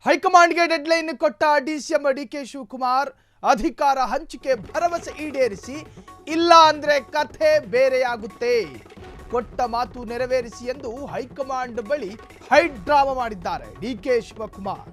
ಹೈಕಮಾಂಡ್ಗೆ ಡೆಡ್ಲೈನ್ ಕೊಟ್ಟ DCM DK Shivakumar ಅಧಿಕಾರ ಹಂಚಿಕೆ ಭರವಸೆ ಈಡೇರಿಸಿ ಇಲ್ಲ ಅಂದ್ರೆ ಕಥೆ ಬೇರೆಯಾಗುತ್ತೆ. ಕೊಟ್ಟ ಮಾತು ನೆರವೇರಿಸಿ ಎಂದು ಹೈಕಮಾಂಡ್ ಬಳಿ ಹೈಡ್ ಡ್ರಾಮಾ ಮಾಡಿದ್ದಾರೆ ಡಿಕೆ ಶಿವಕುಮಾರ್.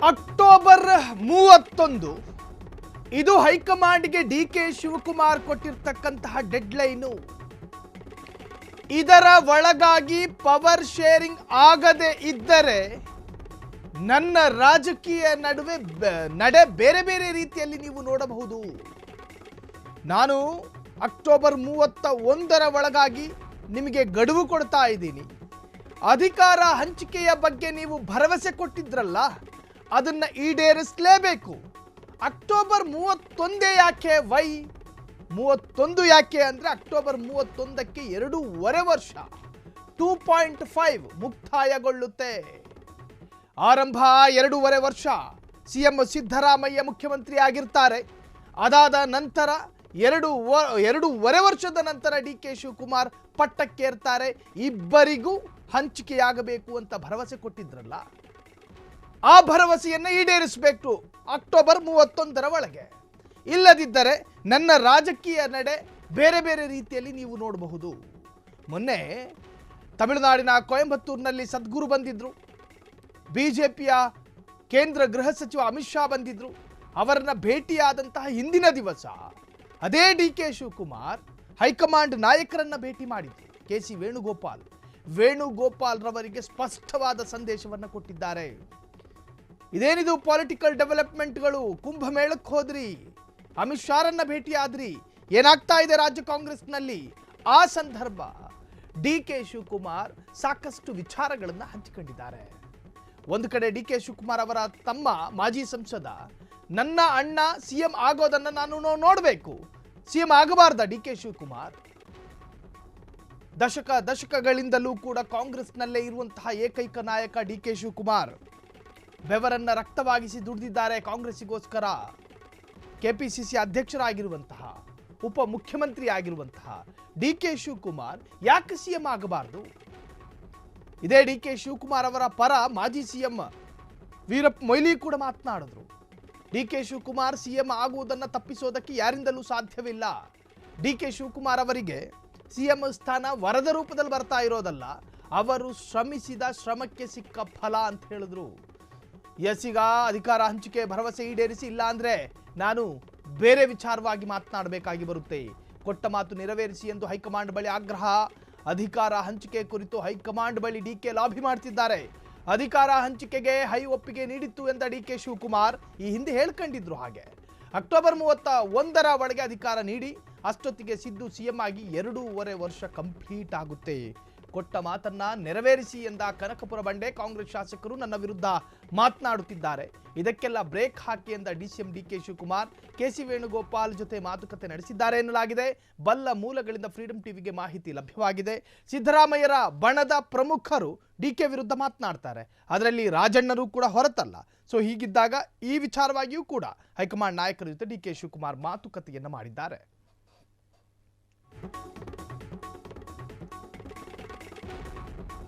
ಅಕ್ಟೋಬರ್ 31 ಇದು ಹೈಕಮಾಂಡ್ಗೆ ಡಿಕೆ ಶಿವಕುಮಾರ್ ಕೊಟ್ಟಿರ್ತಕ್ಕಂತಹ ಡೆಡ್ಲೈನು. ಇದರ ಒಳಗಾಗಿ ಪವರ್ ಶೇರಿಂಗ್ ಆಗದೆ ಇದ್ದರೆ ನನ್ನ ರಾಜಕೀಯ ನಡೆ ಬೇರೆ ಬೇರೆ ರೀತಿಯಲ್ಲಿ ನೀವು ನೋಡಬಹುದು. ನಾನು ಅಕ್ಟೋಬರ್ 31ರ ಒಳಗಾಗಿ ನಿಮಗೆ ಗಡುವು ಕೊಡ್ತಾ ಇದ್ದೀನಿ. ಅಧಿಕಾರ ಹಂಚಿಕೆಯ ಬಗ್ಗೆ ನೀವು ಭರವಸೆ ಕೊಟ್ಟಿದ್ರಲ್ಲ, ಅದನ್ನ ಈಡೇರಿಸಲೇಬೇಕು. ಅಕ್ಟೋಬರ್ 31 ಯಾಕೆ? ವೈ 31 ಯಾಕೆ ಅಂದ್ರೆ ಅಕ್ಟೋಬರ್ 31ಕ್ಕೆ 2.5 ವರ್ಷ 2.5 ಮುಕ್ತಾಯಗೊಳ್ಳುತ್ತೆ. ಆರಂಭ 2.5 ವರ್ಷ ಸಿಎಂ ಸಿದ್ದರಾಮಯ್ಯ ಮುಖ್ಯಮಂತ್ರಿ ಆಗಿರ್ತಾರೆ. ಅದಾದ ನಂತರ 2.5 ವರ್ಷದ ನಂತರ ಡಿಕೆ ಶಿವಕುಮಾರ್ ಪಟ್ಟಕ್ಕೇರ್ತಾರೆ. ಇಬ್ಬರಿಗೂ ಹಂಚಿಕೆಯಾಗಬೇಕು ಅಂತ ಭರವಸೆ ಕೊಟ್ಟಿದ್ರಲ್ಲ, ಆ ಭರವಸೆಯನ್ನು ಈಡೇರಿಸಬೇಕು ಅಕ್ಟೋಬರ್ 31ರ ಒಳಗೆ. ಇಲ್ಲದಿದ್ದರೆ ನನ್ನ ರಾಜಕೀಯ ನಡೆ ಬೇರೆ ಬೇರೆ ರೀತಿಯಲ್ಲಿ ನೀವು ನೋಡಬಹುದು. ಮೊನ್ನೆ ತಮಿಳುನಾಡಿನ ಕೊಯಂಬತ್ತೂರಿನಲ್ಲಿ ಸದ್ಗುರು ಬಂದಿದ್ರು. ಬಿಜೆಪಿಯ ಕೇಂದ್ರ ಗೃಹ ಸಚಿವ ಅಮಿತ್ ಶಾ ಬಂದಿದ್ರು. ಅವರನ್ನ ಭೇಟಿಯಾದಂತಹ ಹಿಂದಿನ ದಿವಸ ಅದೇ ಡಿಕೆ ಶಿವಕುಮಾರ್ ಹೈಕಮಾಂಡ್ ನಾಯಕರನ್ನ ಭೇಟಿ ಮಾಡಿದ್ರು. ಕೆ.ಸಿ. ವೇಣುಗೋಪಾಲ್ ರವರಿಗೆ ಸ್ಪಷ್ಟವಾದ ಸಂದೇಶವನ್ನು ಕೊಟ್ಟಿದ್ದಾರೆ. ಇದೇನಿದು ಪೊಲಿಟಿಕಲ್ ಡೆವಲಪ್ಮೆಂಟ್ಗಳು? ಕುಂಭಮೇಳಕ್ಕೆ ಹೋದ್ರಿ, ಅಮಿತ್ ಶಾರನ್ನ ಭೇಟಿಯಾದ್ರಿ, ಏನಾಗ್ತಾ ಇದೆ ರಾಜ್ಯ ಕಾಂಗ್ರೆಸ್ನಲ್ಲಿ? ಆ ಸಂದರ್ಭ ಡಿಕೆ ಶಿವಕುಮಾರ್ ಸಾಕಷ್ಟು ವಿಚಾರಗಳನ್ನು ಹಂಚಿಕೊಂಡಿದ್ದಾರೆ. ಒಂದು ಕಡೆ ಡಿಕೆ ಶಿವಕುಮಾರ್ ಅವರ ತಮ್ಮ ಮಾಜಿ ಸಂಸದ, ನನ್ನ ಅಣ್ಣ ಸಿಎಂ ಆಗೋದನ್ನ ನಾನು ನೋಡಬೇಕು, ಸಿಎಂ ಆಗಬಾರ್ದ ಡಿಕೆ ಶಿವಕುಮಾರ್? ದಶಕಗಳಿಂದಲೂ ಕೂಡ ಕಾಂಗ್ರೆಸ್ನಲ್ಲೇ ಇರುವಂತಹ ಏಕೈಕ ನಾಯಕ ಡಿಕೆ ಶಿವಕುಮಾರ್. ಬೆವರನ್ನ ರಕ್ತವಾಗಿಸಿ ದುಡಿದಿದ್ದಾರೆ ಕಾಂಗ್ರೆಸ್ಸಿಗೋಸ್ಕರ. ಕೆಪಿಸಿಸಿ ಅಧ್ಯಕ್ಷರಾಗಿರುವಂತಹ, ಉಪ ಮುಖ್ಯಮಂತ್ರಿ ಆಗಿರುವಂತಹ ಡಿಕೆ ಶಿವಕುಮಾರ್ ಯಾಕೆ ಸಿಎಂ ಆಗಬಾರದು? ಇದೇ ಡಿಕೆ ಶಿವಕುಮಾರ್ ಅವರ ಪರ ಮಾಜಿ ಸಿಎಂ ವೀರಪ್ಪ ಮೊಯ್ಲಿ ಕೂಡ ಮಾತನಾಡಿದ್ರು. ಡಿಕೆ ಶಿವಕುಮಾರ್ ಸಿಎಂ ಆಗುವುದನ್ನು ತಪ್ಪಿಸೋದಕ್ಕೆ ಯಾರಿಂದಲೂ ಸಾಧ್ಯವಿಲ್ಲ. ಡಿಕೆ ಶಿವಕುಮಾರ್ ಅವರಿಗೆ ಸಿಎಂ ಸ್ಥಾನ ವರದ ರೂಪದಲ್ಲಿ ಬರ್ತಾ ಇರೋದಲ್ಲ, ಅವರು ಶ್ರಮಿಸಿದ ಶ್ರಮಕ್ಕೆ ಸಿಕ್ಕ ಫಲ ಅಂತ ಹೇಳಿದ್ರು. ಈಗ ಅಧಿಕಾರ ಹಂಚಿಕೆ ಭರವಸೆ ಈಡೇರಿಸಿ, ಇಲ್ಲ ಅಂದ್ರೆ ನಾನು ಬೇರೆ ವಿಚಾರವಾಗಿ ಮಾತನಾಡಬೇಕಾಗಿ ಬರುತ್ತೆ. ಕೊಟ್ಟ ಮಾತು ನೆರವೇರಿಸಿ ಎಂದು ಹೈಕಮಾಂಡ್ ಬಳಿ ಆಗ್ರಹ. ಅಧಿಕಾರ ಹಂಚಿಕೆ ಕುರಿತು ಹೈಕಮಾಂಡ್ ಬಳಿ ಡಿಕೆ ಲಾಬಿ ಮಾಡ್ತಿದ್ದಾರೆ. ಅಧಿಕಾರ ಹಂಚಿಕೆಗೆ ಒಪ್ಪಿಗೆ ನೀಡಿತ್ತು ಎಂದ ಡಿಕೆ ಶಿವಕುಮಾರ್ ಈ ಹಿಂದೆ ಹೇಳ್ಕೊಂಡಿದ್ರು. ಹಾಗೆ ಅಕ್ಟೋಬರ್ 31ರ ಒಳಗೆ ಅಧಿಕಾರ ನೀಡಿ, ಅಷ್ಟೊತ್ತಿಗೆ ಸಿದ್ದು ಸಿಎಂ ಆಗಿ 2.5 ವರ್ಷ ಕಂಪ್ಲೀಟ್ ಆಗುತ್ತೆ. ಕೊಟ್ಟ ಮಾತನ್ನ ನೆರವೇರಿಸಿ ಎಂದ ಕನಕಪುರ ಬಂಡೆ ಕಾಂಗ್ರೆಸ್ ಶಾಸಕರು ನನ್ನ ವಿರುದ್ಧ ಮಾತನಾಡುತ್ತಿದ್ದಾರೆ. ಇದಕ್ಕೆಲ್ಲ ಬ್ರೇಕ್ ಹಾಕಿ ಎಂದ DCM DK Shivakumar KC. Venugopal ಜೊತೆ ಮಾತುಕತೆ ನಡೆಸಿದ್ದಾರೆ ಎನ್ನಲಾಗಿದೆ. ಬಲ್ಲ ಮೂಲಗಳಿಂದ ಫ್ರೀಡಂ ಟಿವಿಗೆ ಮಾಹಿತಿ ಲಭ್ಯವಾಗಿದೆ. ಸಿದ್ದರಾಮಯ್ಯರ ಬಣದ ಪ್ರಮುಖರು ಡಿಕೆ ವಿರುದ್ಧ ಮಾತನಾಡ್ತಾರೆ. ಅದರಲ್ಲಿ ರಾಜಣ್ಣರು ಕೂಡ ಹೊರತಲ್ಲ. ಸೊ ಹೀಗಿದ್ದಾಗ ಈ ವಿಚಾರವಾಗಿಯೂ ಕೂಡ ಹೈಕಮಾಂಡ್ ನಾಯಕರ ಜೊತೆ ಡಿಕೆ ಶಿವಕುಮಾರ್ ಮಾತುಕತೆಯನ್ನು ಮಾಡಿದ್ದಾರೆ.